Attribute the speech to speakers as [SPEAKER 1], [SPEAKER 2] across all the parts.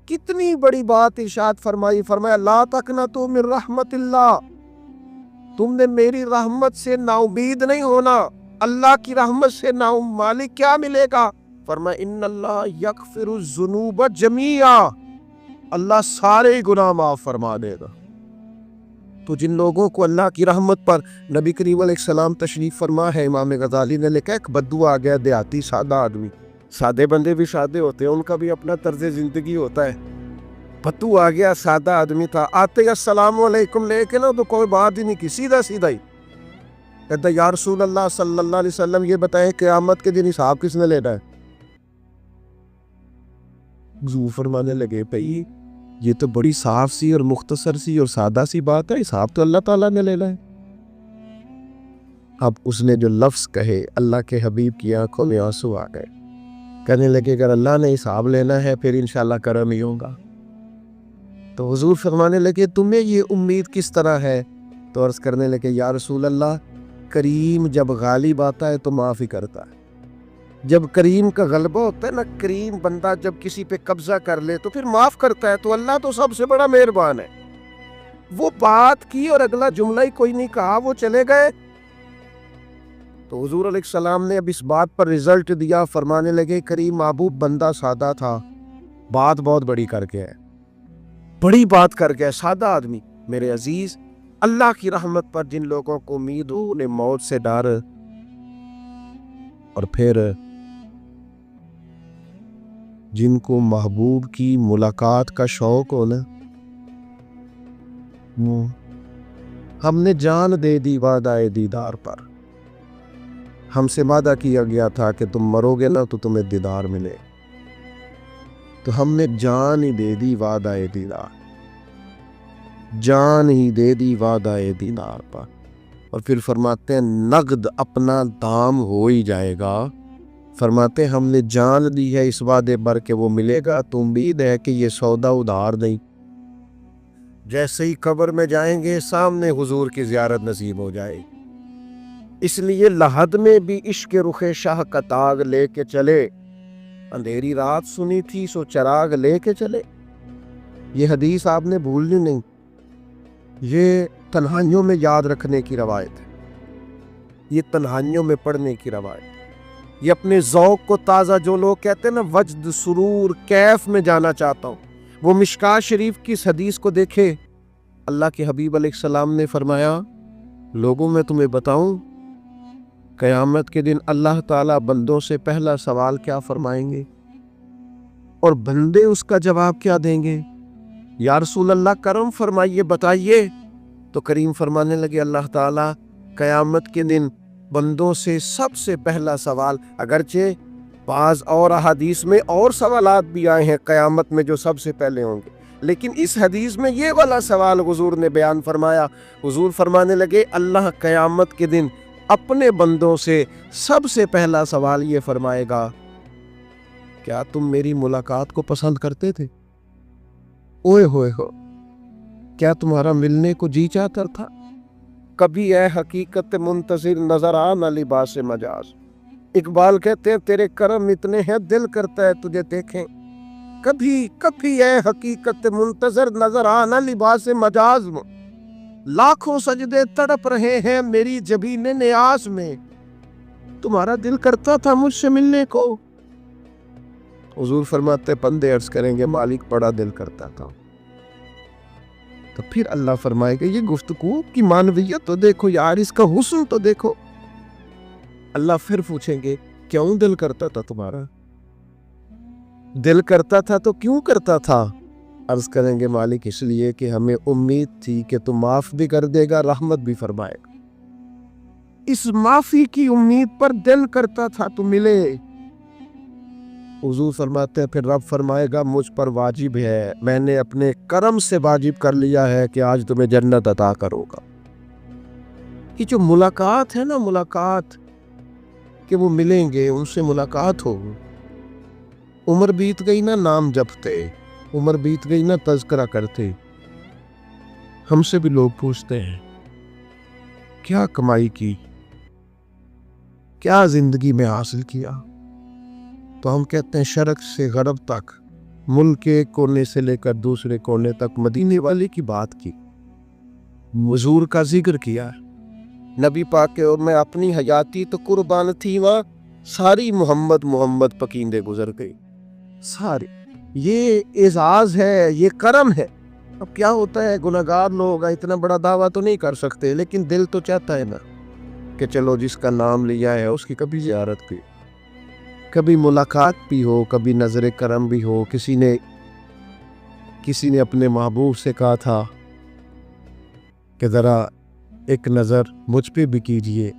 [SPEAKER 1] کتنی بڑی بات ارشاد فرمائی، فرمایا لا تقنطوا من رحمت اللہ، تم نے میری رحمت سے نا امید نہیں ہونا۔ اللہ کی رحمت سے نا مالک کیا ملے گا؟ فرمایا ان اللہ یغفر الذنوب جمیعا، اللہ سارے گناہ معاف فرما دے گا۔ تو جن لوگوں کو اللہ کی رحمت پر نبی کریم علیہ السلام تشریف فرما ہے، امام غزالی نے لکھا ایک بدو آ گیا، دیہاتی سادہ آدمی، سادے بندے بھی سادے ہوتے ہیں، ان کا بھی اپنا طرز زندگی ہوتا ہے۔ بدو آ گیا، سادہ آدمی تھا، آتے ہی السلام علیکم لے کے نا تو کوئی بات ہی نہیں کی، سیدھا سیدھا ہی کہتا یا رسول اللہ صلی اللہ علیہ وسلم یہ بتائیں قیامت کے دن حساب کس نے لینا ہے؟ حضور فرمانے لگے بھئی یہ تو بڑی صاف سی اور مختصر سی اور سادہ سی بات ہے، حساب تو اللہ تعالیٰ نے لینا ہے۔ اب اس نے جو لفظ کہے اللہ کے حبیب کی آنکھوں میں آنسو آ گئے، کہنے لگے اگر اللہ نے حساب لینا ہے پھر انشاءاللہ کرم ہی ہوگا۔ تو حضور فرمانے لگے تمہیں یہ امید کس طرح ہے؟ تو عرض کرنے لگے یا رسول اللہ کریم جب غالب آتا ہے تو معاف ہی کرتا ہے۔ جب کریم کا غلبہ ہوتا ہے نا، کریم بندہ جب کسی پہ قبضہ کر لے تو پھر معاف کرتا ہے، تو اللہ تو سب سے بڑا مہربان ہے۔ وہ بات کی اور اگلا جملہ ہی کوئی نہیں کہا، وہ چلے گئے۔ تو حضور علیہ السلام نے اب اس بات پر رزلٹ دیا، فرمانے لگے کریم محبوب بندہ سادہ تھا، بات بہت بڑی کر کے ہے، بڑی بات کر کے ہے، سادہ آدمی۔ میرے عزیز اللہ کی رحمت پر جن لوگوں کو امید ہو انہیں موت سے ڈر، اور پھر جن کو محبوب کی ملاقات کا شوق ہو نا، ہم نے جان دے دی وعدہ دیدار پر، ہم سے وعدہ کیا گیا تھا کہ تم مرو گے نا تو تمہیں دیدار ملے، تو ہم نے جان ہی دے دی وعدہ دیدار، جان ہی دے دی وعدہ دیدار پر۔ اور پھر فرماتے ہیں نقد اپنا دام ہو ہی جائے گا، فرماتے ہیں ہم نے جان دی ہے اس وعدے پر کہ وہ ملے گا، تو امید ہے کہ یہ سودا ادھار نہیں۔ جیسے ہی قبر میں جائیں گے سامنے حضور کی زیارت نصیب ہو جائے، اس لیے لحد میں بھی عشق رخ شاہ کا تاغ لے کے چلے، اندھیری رات سنی تھی سو چراغ لے کے چلے۔ یہ حدیث آپ نے بھولنی نہیں، یہ تنہائیوں میں یاد رکھنے کی روایت ہے، یہ تنہائیوں میں پڑھنے کی روایت ہے۔ یہ اپنے ذوق کو تازہ، جو لوگ کہتے ہیں نا وجد سرور کیف میں جانا چاہتا ہوں، وہ مشکاہ شریف کی اس حدیث کو دیکھے۔ اللہ کے حبیب علیہ السلام نے فرمایا لوگوں میں تمہیں بتاؤں قیامت کے دن اللہ تعالیٰ بندوں سے پہلا سوال کیا فرمائیں گے اور بندے اس کا جواب کیا دیں گے؟ یا رسول اللہ کرم فرمائیے، بتائیے۔ تو کریم فرمانے لگے اللہ تعالیٰ قیامت کے دن بندوں سے سب سے پہلا سوال، اگرچہ بعض اور احادیث میں اور سوالات بھی آئے ہیں قیامت میں جو سب سے پہلے ہوں گے، لیکن اس حدیث میں یہ والا سوال حضور نے بیان فرمایا۔ حضور فرمانے لگے اللہ قیامت کے دن اپنے بندوں سے سب سے پہلا سوال یہ فرمائے گا کیا تم میری ملاقات کو پسند کرتے تھے؟ اوئے ہوئے ہو، کیا تمہارا ملنے کو جی چاہتا تھا؟ کبھی اے حقیقت منتظر نظر آ نہ لباس مجاز۔ اقبال کہتے ہیں تیرے کرم اتنے ہیں دل کرتا ہے تجھے دیکھیں، کبھی کبھی اے حقیقت منتظر نظر آ نہ لباس مجاز میں، لاکھوں سجدے تڑپ رہے ہیں میری جبین نیاز میں، تمہارا دل کرتا تھا مجھ سے ملنے کو؟ حضور فرماتے بندے عرض کریں گے مالک بڑا دل کرتا تھا۔ تو پھر اللہ فرمائے گا یہ گفتگو کی معنویت تو دیکھو یار، اس کا حسن تو دیکھو۔ اللہ پھر پوچھیں گے کیوں دل کرتا تھا تمہارا؟ دل کرتا تھا تو کیوں کرتا تھا؟ عرض کریں گے مالک اس لیے کہ ہمیں امید تھی کہ تم معاف بھی کر دے گا، رحمت بھی فرمائے گا، اس معافی کی امید پر دل کرتا تھا تو ملے۔ حضور فرماتے ہیں پھر رب فرمائے گا مجھ پر واجب ہے، میں نے اپنے کرم سے واجب کر لیا ہے کہ آج تمہیں جنت عطا کروں گا۔ یہ جو ملاقات ہے نا، ملاقات کہ وہ ملیں گے، ان سے ملاقات ہو۔ عمر بیت گئی نا نام جپتے، عمر بیت گئی نا تذکرہ کرتے۔ ہم سے بھی لوگ پوچھتے ہیں کیا کمائی کی، کیا زندگی میں حاصل کیا، تو ہم کہتے ہیں شرق سے غرب تک ملک کے ایک کونے سے لے کر دوسرے کونے تک مدینے والے کی بات کی، حضور کا ذکر کیا۔ نبی پاک کے اور میں اپنی حیاتی تو قربان تھی، وہاں ساری محمد محمد پکیندے گزر گئی ساری۔ یہ اعزاز ہے، یہ کرم ہے۔ اب کیا ہوتا ہے، گناہگار لوگ اتنا بڑا دعویٰ تو نہیں کر سکتے، لیکن دل تو چاہتا ہے نا کہ چلو جس کا نام لیا ہے اس کی کبھی زیارت کی، کبھی ملاقات بھی ہو، کبھی نظر کرم بھی ہو۔ کسی نے اپنے محبوب سے کہا تھا کہ ذرا ایک نظر مجھ پہ بھی کیجئے،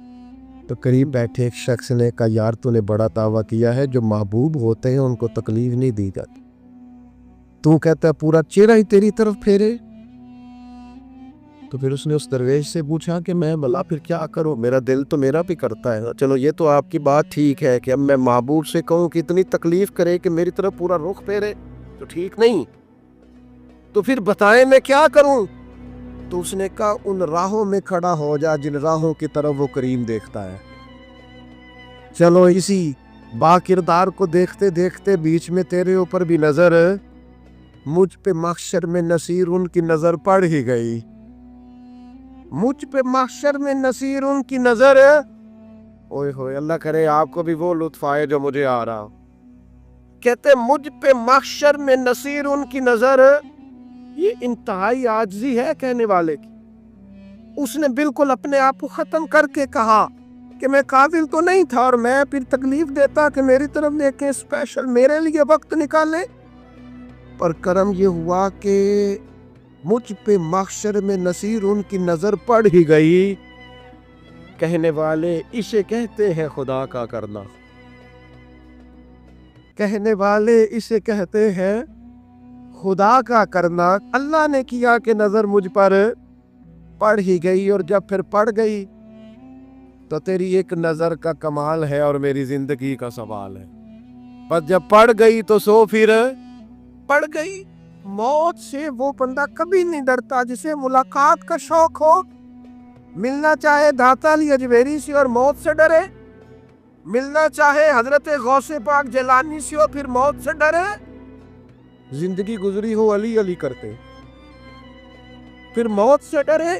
[SPEAKER 1] تو قریب بیٹھے ایک شخص نے کہا یار تو نے بڑا دعویٰ کیا ہے، جو محبوب ہوتے ہیں ان کو تکلیف نہیں دی جاتی، تو کہتا ہے پورا چہرہ ہی تیری طرف پھیرے۔ تو پھر اس نے اس درویش سے پوچھا کہ میں بھلا پھر کیا کروں، میرا دل تو میرا بھی کرتا ہے، چلو یہ تو آپ کی بات ٹھیک ہے کہ اب میں محبوب سے کہوں کہ اتنی تکلیف کرے کہ میری طرف پورا رخ پھیرے تو ٹھیک نہیں، تو پھر بتائیں میں کیا کروں؟ تو اس نے کہا ان راہوں میں کھڑا ہو جا جن راہوں کی طرف وہ کریم دیکھتا ہے۔ چلو اسی با کردار کو دیکھتے دیکھتے بیچ میں تیرے اوپر بھی نظر، مجھ پہ محشر میں نصیر ان کی نظر پڑ ہی گئی، مجھ پہ محشر میں نصیر ان کی نظر۔ اوئے ہوئے، اللہ کرے آپ کو بھی وہ لطف آئے جو مجھے آ رہا۔ کہتے مجھ پہ محشر میں نصیر ان کی نظر، یہ انتہائی عاجزی ہے کہنے والے کی۔ اس نے بالکل اپنے آپ کو ختم کر کے کہا کہ میں قابل تو نہیں تھا، اور میں پھر تکلیف دیتا کہ میری طرف دیکھیں، اسپیشل میرے لیے وقت نکالے، پر کرم یہ ہوا کہ مجھ پہ محشر میں نصیر ان کی نظر پڑ ہی گئی۔ کہنے والے اسے کہتے ہیں خدا کا کرنا، کہنے والے اسے کہتے ہیں خدا کا کرنا۔ اللہ نے کیا کہ نظر مجھ پر پڑ ہی گئی، اور جب پھر پڑ گئی تو تیری ایک نظر کا کمال ہے اور میری زندگی کا سوال ہے، پر جب پڑ گئی تو سو پھر پڑ گئی۔ موت سے وہ بندہ کبھی نہیں ڈرتا جسے ملاقات کا شوق ہو، ملنا چاہے داتا علی اجمیری سے اور موت سے ڈرے، ملنا چاہے حضرت غوث پاک جیلانی سے اور پھر موت سے ڈرے۔ زندگی گزری ہو علی علی کرتے پھر موت سے ڈرے،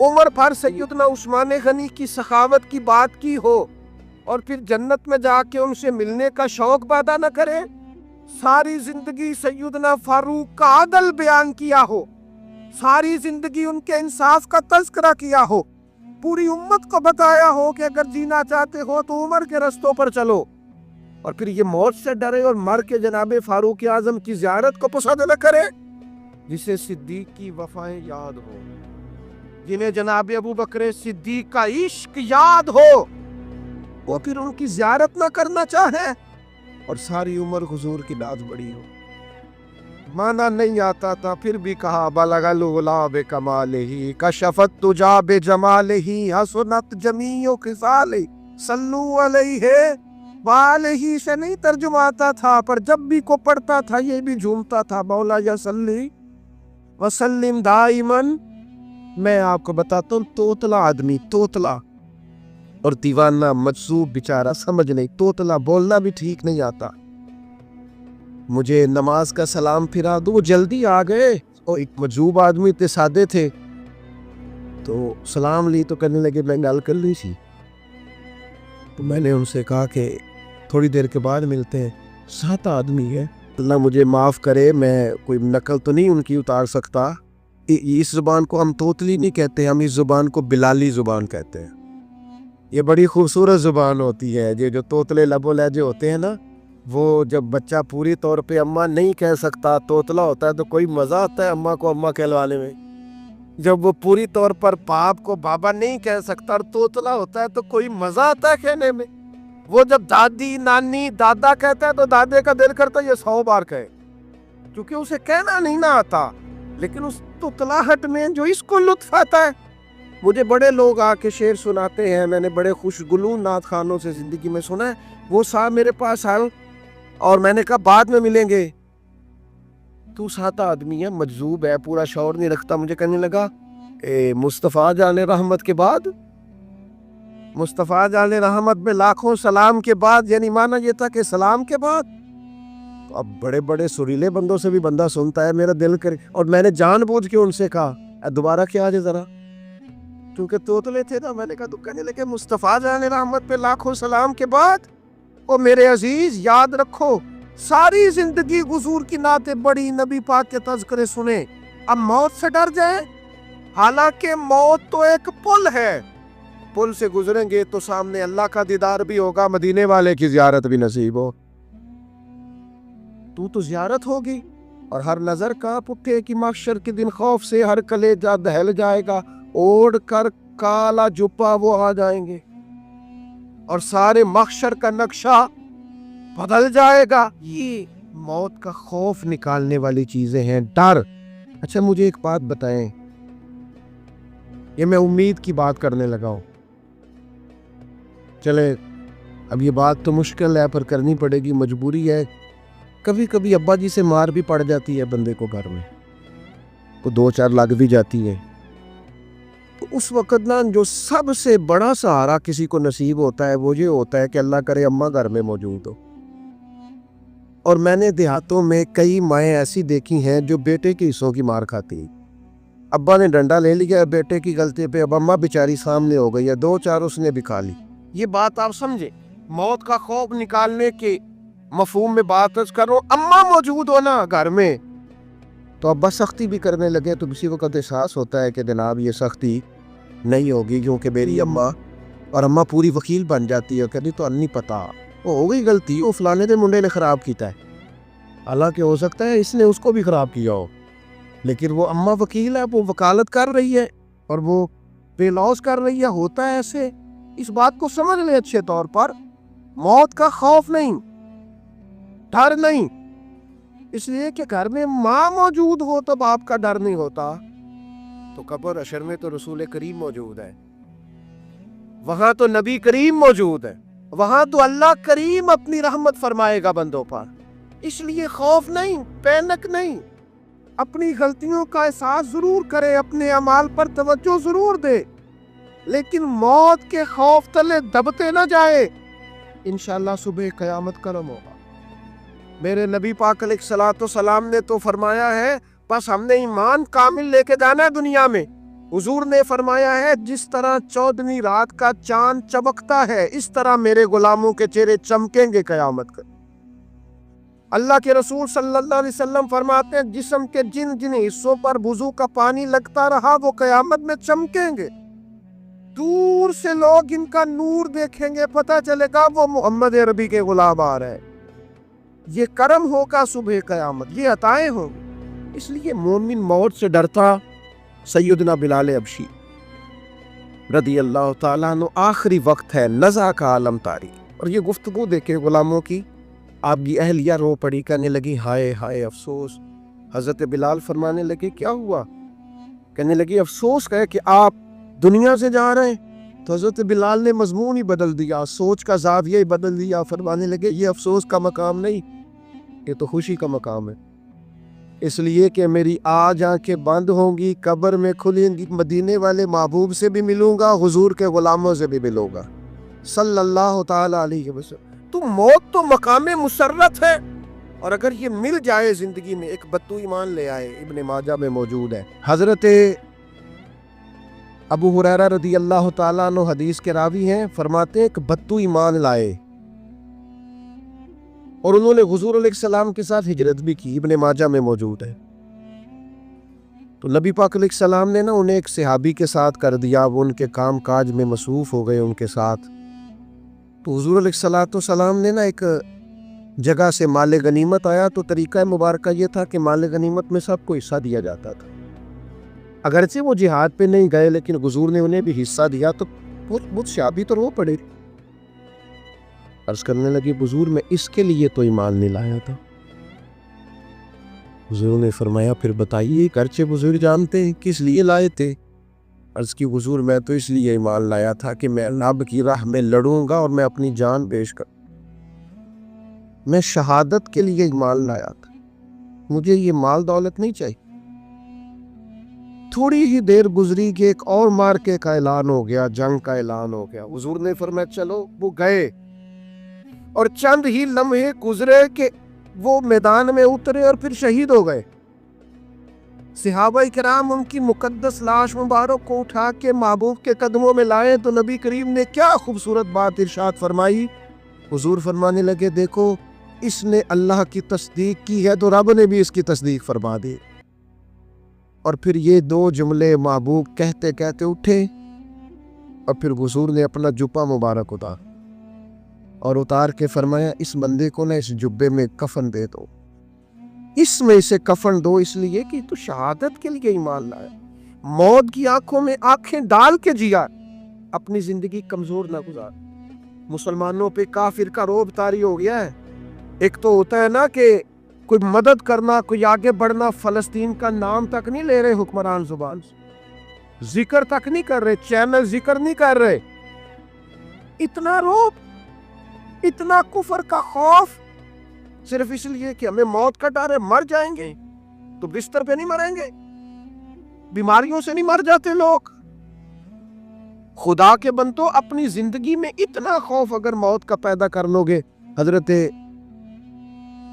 [SPEAKER 1] عمر بھر سیدنا عثمان غنی کی سخاوت کی بات کی ہو اور پھر جنت میں جا کے ان سے ملنے کا شوق پیدا نہ کرے، ساری زندگی سیدنا فاروق کا عدل بیان کیا ہو، ساری زندگی ان کے انصاف کا تذکرہ کیا ہو، پوری امت کو بتایا ہو کہ اگر جینا چاہتے ہو تو عمر کے رستوں پر چلو، اور پھر یہ موت سے ڈرے اور مر کے جناب فاروق اعظم کی زیارت کو پسند نہ کرے۔ جسے صدیق کی وفائیں یاد ہو، جنہیں جناب ابو بکر صدیق کا عشق یاد ہو، وہ پھر ان کی زیارت نہ کرنا چاہے اور ساری عمر حضور کی ناز بڑی ہو۔ مانا نہیں آتا تھا پھر بھی کہا بلغ العلا بکمالہ کشفت تجا بجمالہ حسنت جمیع خصالہ صلو علیہ والہ سے نہیں ترجمہ آتا تھا، پر جب بھی کو پڑھتا تھا یہ بھی جھومتا تھا، مولا یا صلی وسلم دائماً۔ میں آپ کو بتاتا ہوں، توتلا آدمی، توتلا اور دیوانہ مجذوب بیچارہ، سمجھ نہیں، توتلا بولنا بھی ٹھیک نہیں آتا۔ مجھے نماز کا سلام پھرا دو، جلدی آ گئے، اور ایک مجذوب آدمی تھے، سادے تھے، تو سلام لی تو کرنے لگے میں گل کر لی تھی، تو میں نے ان سے کہا کہ تھوڑی دیر کے بعد ملتے ہیں۔ 7 آدمی ہے، اللہ مجھے معاف کرے، میں کوئی نقل تو نہیں ان کی اتار سکتا، اس زبان کو ہم توتلی نہیں کہتے، ہم اس زبان کو بلالی زبان کہتے ہیں۔ یہ بڑی خوبصورت زبان ہوتی ہے، یہ جو توتلے لب و لہجے ہوتے ہیں نا، وہ جب بچہ پوری طور پہ اماں نہیں کہہ سکتا، توتلا ہوتا ہے، تو کوئی مزہ آتا ہے اماں کو اماں کہلوانے میں۔ جب وہ پوری طور پر باپ کو بابا نہیں کہہ سکتا اور توتلا ہوتا ہے تو کوئی مزہ آتا ہے کہنے میں۔ وہ جب دادی نانی دادا کہتا ہے تو دادے کا دل کرتا ہے یہ 100 بار کہے، کیونکہ اسے کہنا نہیں نہ آتا، لیکن اس توتلاہٹ میں جو اس کو لطف آتا ہے۔ مجھے بڑے لوگ آ کے شعر سناتے ہیں، میں نے بڑے خوشگلو نعت خوانوں سے زندگی میں سنا ہے، وہ صاحب میرے پاس آئے اور میں نے کہا بعد میں ملیں گے، تو 7 آدمی ہے، مجذوب ہے، پورا شعور نہیں رکھتا، مجھے کہنے لگا مصطفیٰ جان رحمت کے بعد، مصطفیٰ جان رحمت میں لاکھوں سلام کے بعد، یعنی معنی یہ تھا کہ سلام کے بعد، تو اب بڑے بڑے سریلے بندوں سے بھی بندہ سنتا ہے میرا دل کرے، اور میں نے جان بوجھ کے ان سے کہا دوبارہ کیا آجے ذرا، کیونکہ توتلے تھے نا. میں نے کہا تو کہنے لگے مصطفیٰ جان رحمت پہ لاکھوں سلام کے بعد او میرے عزیز یاد رکھو ساری زندگی حضور کی نعتیں بڑی، نبی پاک کے تذکرے سنے، اب موت سے ڈر جائیں؟ حالانکہ موت تو ایک پل ہے، پل سے گزریں گے تو سامنے اللہ کا دیدار بھی ہوگا، مدینے والے کی زیارت بھی نصیب ہو. تو زیارت ہوگی اور ہر نظر کانپ اٹھے کہ محشر کے دن خوف سے ہر کلیجہ دہل جائے گا، اوڑھ کر کالا جبہ وہ آ جائیں گے اور سارے محشر کا نقشہ بدل جائے گا. یہ موت کا خوف نکالنے والی چیزیں ہیں، ڈر. اچھا مجھے ایک بات بتائیں، یہ میں امید کی بات کرنے لگا ہوں، چلے اب یہ بات تو مشکل ہے پر کرنی پڑے گی، مجبوری ہے. کبھی کبھی ابا جی سے مار بھی پڑ جاتی ہے بندے کو، گھر میں کو 2-4 لگ بھی جاتی ہے، تو اس وقت نا جو سب سے بڑا سہارا کسی کو نصیب ہوتا ہے وہ یہ ہوتا ہے کہ اللہ کرے اماں گھر میں موجود ہو. اور میں نے دیہاتوں میں کئی مائیں ایسی دیکھی ہیں جو بیٹے کے حصوں کی مار کھاتی ہیں. ابا نے ڈنڈا لے لیا بیٹے کی غلطی پہ، اب اماں بیچاری سامنے ہو گئی ہے، 2-4 اس نے بھی کھا لی. یہ بات آپ سمجھے، موت کا خوف نکالنے کے مفہوم میں بات کرو، اماں موجود ہو نا گھر میں تو ابا سختی بھی کرنے لگے تو کسی وقت احساس ہوتا ہے کہ جناب یہ سختی نہیں ہوگی کیونکہ میری اماں، اور اماں پوری وکیل بن جاتی ہے، کہتی تو نہیں پتا وہ ہو گئی غلطی، وہ فلانے دے منڈے نے خراب کیتا ہے، حالانکہ ہو سکتا ہے اس نے اس کو بھی خراب کیا ہو، لیکن وہ اماں وکیل ہے، وہ وکالت کر رہی ہے اور وہ پے لاس کر رہی ہے. ہوتا ہے ایسے، اس بات کو سمجھ لیں اچھے طور پر. موت کا خوف نہیں، ڈر نہیں، اس لیے کہ گھر میں ماں موجود ہو تب آپ کا ڈر نہیں ہوتا. تو قبر حشر میں تو رسول کریم موجود ہے، وہاں تو نبی کریم موجود ہے، وہاں تو اللہ کریم اپنی رحمت فرمائے گا بندوں پر. اس لیے خوف نہیں، پینک نہیں، اپنی غلطیوں کا احساس ضرور کرے، اپنے اعمال پر توجہ ضرور دے، لیکن موت کے خوف تلے دبتے نہ جائے. انشاءاللہ صبح قیامت کرم ہوگا. میرے نبی پاک علیہ الصلوۃ والسلام نے تو فرمایا ہے بس ہم نے ایمان کامل لے کے جانا ہے دنیا میں. حضور نے فرمایا ہے جس طرح 14ویں رات کا چاند چمکتا ہے اس طرح میرے غلاموں کے چہرے چمکیں گے قیامت کا. اللہ کے رسول صلی اللہ علیہ وسلم فرماتے ہیں جسم کے جن جن حصوں پر وضو کا پانی لگتا رہا وہ قیامت میں چمکیں گے. دور سے لوگ ان کا نور دیکھیں گے، پتہ چلے گا وہ محمد عربی کے غلام آ رہے ہیں. یہ کرم ہوگا صبح قیامت، یہ عطائیں ہوں. اس لیے مومن موت سے ڈرتا. سیدنا بلال حبشی رضی اللہ تعالیٰ عنہ، آخری وقت ہے، نزع کا عالم طاری، اور یہ گفتگو دیکھے غلاموں کی، آپ کی اہلیہ رو پڑی، کہنے لگی ہائے ہائے افسوس. حضرت بلال فرمانے لگے کیا ہوا؟ کہنے لگی افسوس ہے کہ آپ دنیا سے جا رہے ہیں. تو حضرت بلال نے مضمون ہی بدل دیا، سوچ کا زاویہ ہی بدل دیا. فرمانے لگے یہ افسوس کا مقام نہیں، یہ تو خوشی کا مقام ہے، اس لیے کہ میری آج آنکھیں بند ہوں گی، قبر میں کھلیں گی، مدینے والے محبوب سے بھی ملوں گا، حضور کے غلاموں سے بھی ملوں گا صلی اللہ تعالی علیہ وسلم. تو موت تو مقام مسرت ہے، اور اگر یہ مل جائے زندگی میں، ایک بدو ایمان لے آئے، ابن ماجہ میں موجود ہے. حضرت ابو ہریرہ رضی اللہ تعالیٰ عنہ حدیث کے راوی ہیں، فرماتے ہیں ایک بدو ایمان لائے اور انہوں نے حضور علیہ السلام کے ساتھ ہجرت بھی کی، ابن ماجہ میں موجود ہے. تو نبی پاک علیہ السلام نے نا انہیں ایک صحابی کے ساتھ کر دیا، وہ ان کے کام کاج میں مصروف ہو گئے ان کے ساتھ. تو حضور علیہ السلام نے نا ایک جگہ سے مال غنیمت آیا، تو طریقہ مبارکہ یہ تھا کہ مال غنیمت میں سب کو حصہ دیا جاتا تھا. اگرچہ وہ جہاد پہ نہیں گئے لیکن حضور نے انہیں بھی حصہ دیا. تو مجھ صحابی تو رو پڑے، عرض کرنے لگی حضور میں اس کے لیے تو ایمان نہیں لایا تھا. حضور نے فرمایا پھر بتائیے، گرچہ بزرگ جانتے ہیں کس لیے لائے تھے. عرض کی حضور میں تو اس لیے ایمان لایا تھا کہ میں رب کی راہ میں لڑوں گا اور میں اپنی جان پیش کر، میں شہادت کے لیے ایمان لایا تھا، مجھے یہ مال دولت نہیں چاہیے. تھوڑی ہی دیر گزری کہ ایک اور مارکے کا اعلان ہو گیا، جنگ کا اعلان ہو گیا. حضور نے فرمایا چلو، وہ گئے اور چند ہی لمحے گزرے کہ وہ میدان میں اترے اور پھر شہید ہو گئے۔ صحابہ کرام ان کی مقدس لاش مبارک کو اٹھا کے محبوب کے قدموں میں لائے تو نبی کریم نے کیا خوبصورت بات ارشاد فرمائی۔ حضور فرمانے لگے دیکھو اس نے اللہ کی تصدیق کی ہے تو رب نے بھی اس کی تصدیق فرما دی۔ اور پھر یہ دو جملے محبوب کہتے کہتے اٹھے اور پھر حضور نے اپنا جبہ مبارک اتار کے فرمایا اس بندے کو نا اس جبے میں کفن دے دو، اس میں اسے کفن دو، اس لیے کہ تو شہادت کے لیے ایمان لایا، موت کی آنکھوں میں آنکھیں ڈال کے جیا، اپنی زندگی کمزور نہ گزار۔ مسلمانوں پہ کافر کا رعب طاری ہو گیا ہے۔ ایک تو ہوتا ہے نا کہ کوئی مدد کرنا، کوئی آگے بڑھنا، فلسطین کا نام تک نہیں لے رہے حکمران زبان سے، ذکر تک نہیں کر رہے، چینل ذکر نہیں کر رہے۔ اتنا رعب، اتنا کفر کا خوف، صرف اس لیے کہ ہمیں موت کا ڈر ہے، مر جائیں گے تو بستر پہ نہیں مریں گے، بیماریوں سے نہیں مر جاتے لوگ۔ خدا کے بندو اپنی زندگی میں اتنا خوف اگر موت کا پیدا کر لو گے۔ حضرت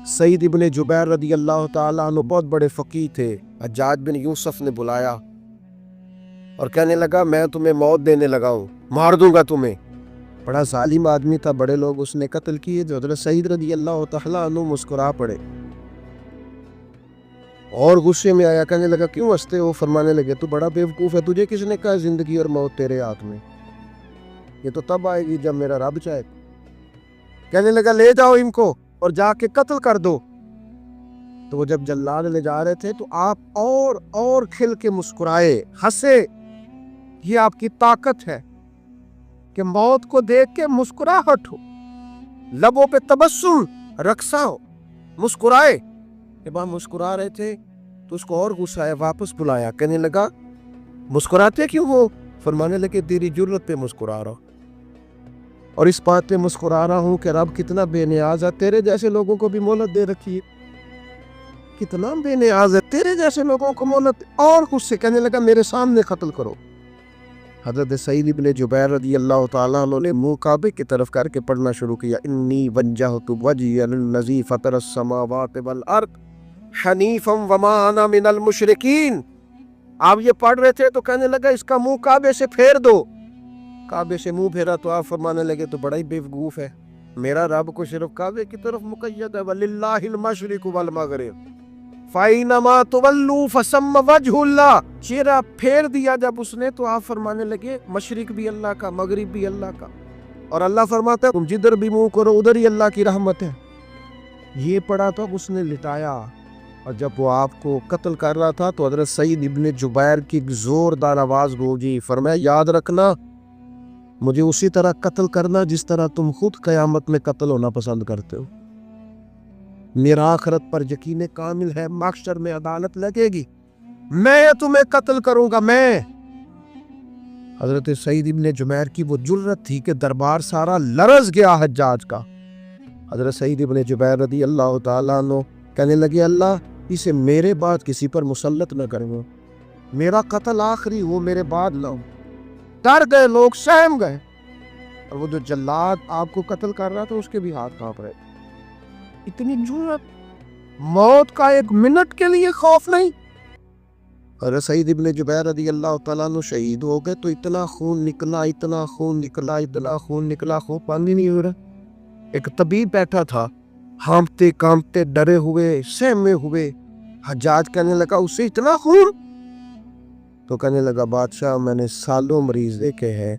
[SPEAKER 1] سعید ابن جبیر رضی اللہ تعالیٰ عنہ بہت بڑے فقیہ تھے۔ حجاج بن یوسف نے بلایا اور کہنے لگا میں تمہیں موت دینے لگا ہوں، مار دوں گا تمہیں۔ بڑا ظالم آدمی تھا، بڑے لوگ اس نے قتل کیے۔ جو حضرت سعید رضی اللہ تعالیٰ عنہ مسکرا پڑے اور غصے میں آیا، کہنے لگا کیوں ہنستے ہو؟ فرمانے لگے تو بڑا بیوقوف ہے، تجھے کس نے کہا زندگی اور موت تیرے ہاتھ میں؟ یہ تو تب آئے گی جب میرا رب چاہے۔ کہنے لگا لے جاؤ ان کو اور جا کے قتل کر دو۔ تو وہ جب جلاد لے جا رہے تھے تو آپ اور کھل کے مسکرائے، ہنسے۔ یہ آپ کی طاقت ہے کہ موت کو دیکھ کے مسکراہٹ ہو، لبوں پہ تبسم، رقصہ ہو، مسکرائے۔ جب آپ مسکرا رہے تھے تو اس کو اور غصہ آیا، واپس بلایا، کہنے لگا مسکراتے کیوں ہو؟ فرمانے لگے تیری جرت پہ مسکرا رہا ہوں، اور اس بات پہ مسکرا رہا ہوں کہ رب کتنا بے نیاز ہے، تیرے جیسے لوگوں کو بھی مہلت دے رکھی ہے، کتنا بے نیاز ہے، تیرے جیسے لوگوں کو مہلت۔ اور خود سے کہنے لگا میرے سامنے قتل کرو۔ حضرت سعید ابن جبیر رضی اللہ تعالیٰ عنہ نے منہ کعبے کی طرف کر کے پڑھنا شروع کیا، انی وجہت وجہی للذی فطر السماوات والارض حنیفا وما انا من المشرکین۔ آپ یہ پڑھ رہے تھے تو کہنے لگا اس کا منہ کعبے سے پھیر دو۔ کعبے سے منہ پھیرا تو آپ فرمانے لگے تو بڑا ہی بیوقوف ہے، میرا رب کو صرف کعبے کی طرف مقید ہے، وَلِلَّهِ الْمَشْرِقُ وَالْمَغْرِبُ فَأَيْنَمَا تُوَلُّوا فَثَمَّ وَجْهُ اللَّهِ۔ چہرہ پھیر دیا جب اس نے تو آپ فرمانے لگے مشرق بھی اللہ کا، مغرب بھی اللہ کا، اور اللہ فرماتا ہے تم جدھر بھی منہ کرو ادھر ہی اللہ کی رحمت ہے۔ یہ پڑھا تو اس نے لٹایا، اور جب وہ آپ کو قتل کر رہا تھا تو حضرت سعید ابن جبیر کی زوردار آواز گونجی، فرمایا یاد رکھنا مجھے اسی طرح قتل کرنا جس طرح تم خود قیامت میں قتل ہونا پسند کرتے ہو۔ میرا آخرت پر یقین کامل ہے، محشر میں عدالت لگے گی، میں تمہیں قتل کروں گا میں۔ حضرت سعید ابن جبیر کی وہ جرت تھی کہ دربار سارا لرز گیا حجاج کا۔ حضرت سعید ابن جبیر رضی اللہ تعالیٰ عنہ کہنے لگے اللہ اسے میرے بعد کسی پر مسلط نہ کریں، میرا قتل آخری ہو، میرے بعد لاؤ۔ ڈر گئے لوگ، سہم گئے، اور وہ جو جلاد آپ کو قتل کر رہا تھا اس کے بھی ہاتھ کانپ رہے تھے۔ اتنی جرت، موت کا ایک منٹ کے لیے خوف نہیں۔ حضرت سعید ابن جبیر رضی اللہ تعالیٰ عنہ شہید ہو گئے تو اتنا خون نکلا، اتنا خون نکلا، اتنا خون نکلا، خون پانی نہیں ہو رہا۔ ایک طبیب بیٹھا تھا، ہانپتے کانپتے ڈرے ہوئے، سہمے ہوئے۔ حجاج کہنے لگا اس سے اتنا خون؟ تو کہنے لگا بادشاہ میں نے سالوں مریض دیکھے ہیں،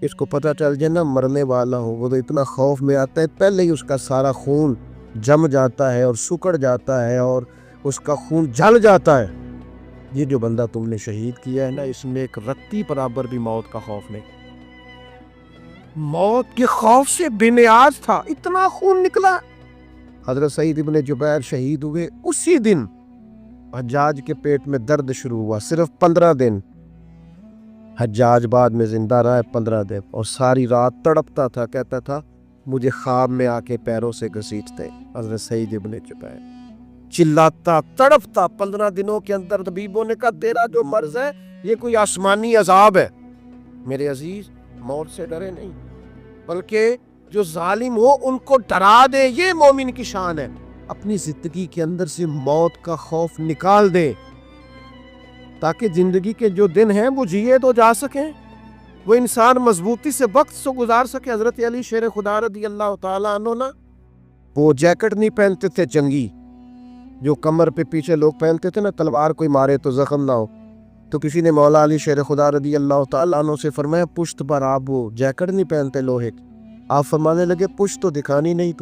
[SPEAKER 1] اس کو پتہ چل جائے نا مرنے والا ہوں وہ تو اتنا خوف میں آتا ہے، پہلے ہی اس کا سارا خون جم جاتا ہے اور سکڑ جاتا ہے اور اس کا خون جل جاتا ہے۔ یہ جو بندہ تم نے شہید کیا ہے نا اس میں ایک رتی برابر بھی موت کا خوف نہیں، موت کے خوف سے بے نیاز تھا، اتنا خون نکلا۔ حضرت سعید ابن جبیر شہید ہوئے اسی دن حجاج کے پیٹ میں درد شروع ہوا، صرف 15 دن۔ حجاج بعد میں زندہ رہا ہے 15 دن، اور ساری رات تڑپتا تھا، کہتا تھا مجھے خواب میں آ کے پیروں سے گھسیٹتے۔ حضرت سعید ابن جبیر چلاتا تڑپتا 15 دنوں کے اندر۔ طبیبوں نے کہا تیرا جو مرض ہے یہ کوئی آسمانی عذاب ہے۔ میرے عزیز موت سے ڈرے نہیں، بلکہ جو ظالم ہو ان کو ڈرا دے، یہ مومن کی شان ہے۔ اپنی زندگی کے اندر سے موت کا خوف نکال دیں، تاکہ زندگی کے جو دن ہیں وہ جیے تو جا سکیں، وہ انسان مضبوطی سے وقت سے گزار سکے۔ حضرت علی شیر خدا رضی اللہ تعالیٰ عنہ نا وہ جیکٹ نہیں پہنتے تھے جنگی، جو کمر پہ پیچھے لوگ پہنتے تھے نا، تلوار کوئی مارے تو زخم نہ ہو۔ تو کسی نے مولا علی شیر خدا رضی اللہ تعالیٰ عنہ سے فرمایا پشت پر آپ وہ جیکٹ نہیں پہنتے لوہے کی؟ آپ فرمانے لگے پشت تو دکھانی نہیں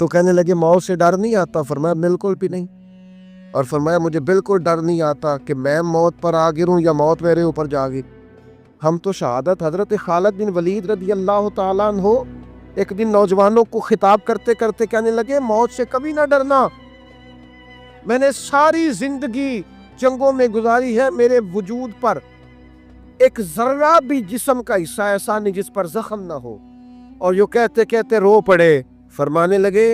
[SPEAKER 1] تو کہنے لگے موت سے ڈر نہیں آتا؟ فرمایا بالکل بھی نہیں، اور فرمایا مجھے بالکل ڈر نہیں آتا کہ میں موت پر آ گروں یا موت میرے اوپر جا گری۔ ہم تو شہادت حضرت خالد بن ولید رضی اللہ تعالیٰ عنہ ایک دن نوجوانوں کو خطاب کرتے کرتے کہنے لگے موت سے کبھی نہ ڈرنا، میں نے ساری زندگی جنگوں میں گزاری ہے، میرے وجود پر ایک ذرہ بھی جسم کا حصہ ایسا نہیں جس پر زخم نہ ہو۔ اور یوں کہتے کہتے رو پڑے، فرمانے لگے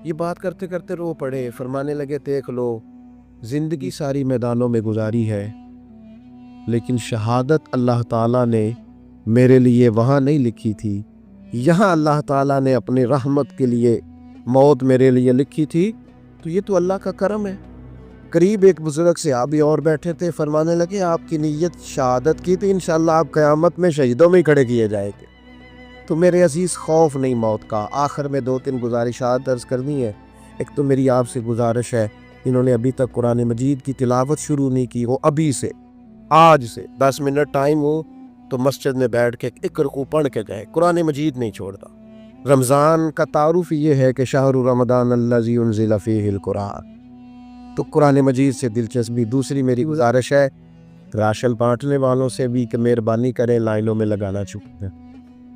[SPEAKER 1] یہ بات کرتے کرتے رو پڑے، فرمانے لگے دیکھ لو زندگی ساری میدانوں میں گزاری ہے، لیکن شہادت اللہ تعالیٰ نے میرے لیے وہاں نہیں لکھی تھی، یہاں اللہ تعالیٰ نے اپنی رحمت کے لیے موت میرے لیے لکھی تھی، تو یہ تو اللہ کا کرم ہے۔ قریب ایک بزرگ صحابی اور بیٹھے تھے، فرمانے لگے آپ کی نیت شہادت کی تھی، انشاءاللہ آپ قیامت میں شہیدوں میں ہی کھڑے کیے جائیں گے۔ تو میرے عزیز خوف نہیں موت کا۔ آخر میں 2-3 گزارشات عرض کرنی ہے۔ ایک تو میری آپ سے گزارش ہے، جنہوں نے ابھی تک قرآن مجید کی تلاوت شروع نہیں کی، وہ ابھی سے آج سے 10 منٹ ٹائم ہو تو مسجد میں بیٹھ کے ایک رکوع پڑھ کے جائے، قرآن مجید نہیں چھوڑتا۔ رمضان کا تعارف یہ ہے کہ شہر رمضان الذی انزل فیہ القرآن، تو قرآن مجید سے دلچسپی۔ دوسری میری گزارش ہے راشن بانٹنے والوں سے بھی کہ مہربانی کریں لائنوں میں لگانا چھوڑیں،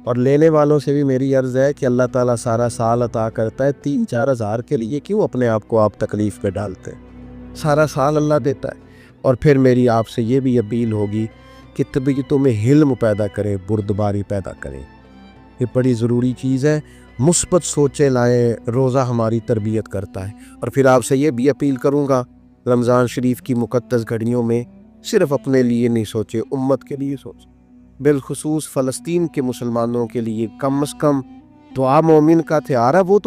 [SPEAKER 1] اور لینے والوں سے بھی میری عرض ہے کہ اللہ تعالیٰ سارا سال عطا کرتا ہے، 3-4 ہزار کے لیے کیوں اپنے آپ کو آپ تکلیف پہ ڈالتے ہیں؟ سارا سال اللہ دیتا ہے۔ اور پھر میری آپ سے یہ بھی اپیل ہوگی کہ طبیعتوں میں حلم پیدا کریں، بردباری پیدا کریں، یہ بڑی ضروری چیز ہے۔ مثبت سوچیں لائیں، روزہ ہماری تربیت کرتا ہے۔ اور پھر آپ سے یہ بھی اپیل کروں گا رمضان شریف کی مقدس گھڑیوں میں صرف اپنے لیے نہیں سوچے، امت کے لیے سوچیں، بالخصوص فلسطین کے مسلمانوں کے لیے کم از کم دعا مومن کا ہتھیار ہے، وہ تو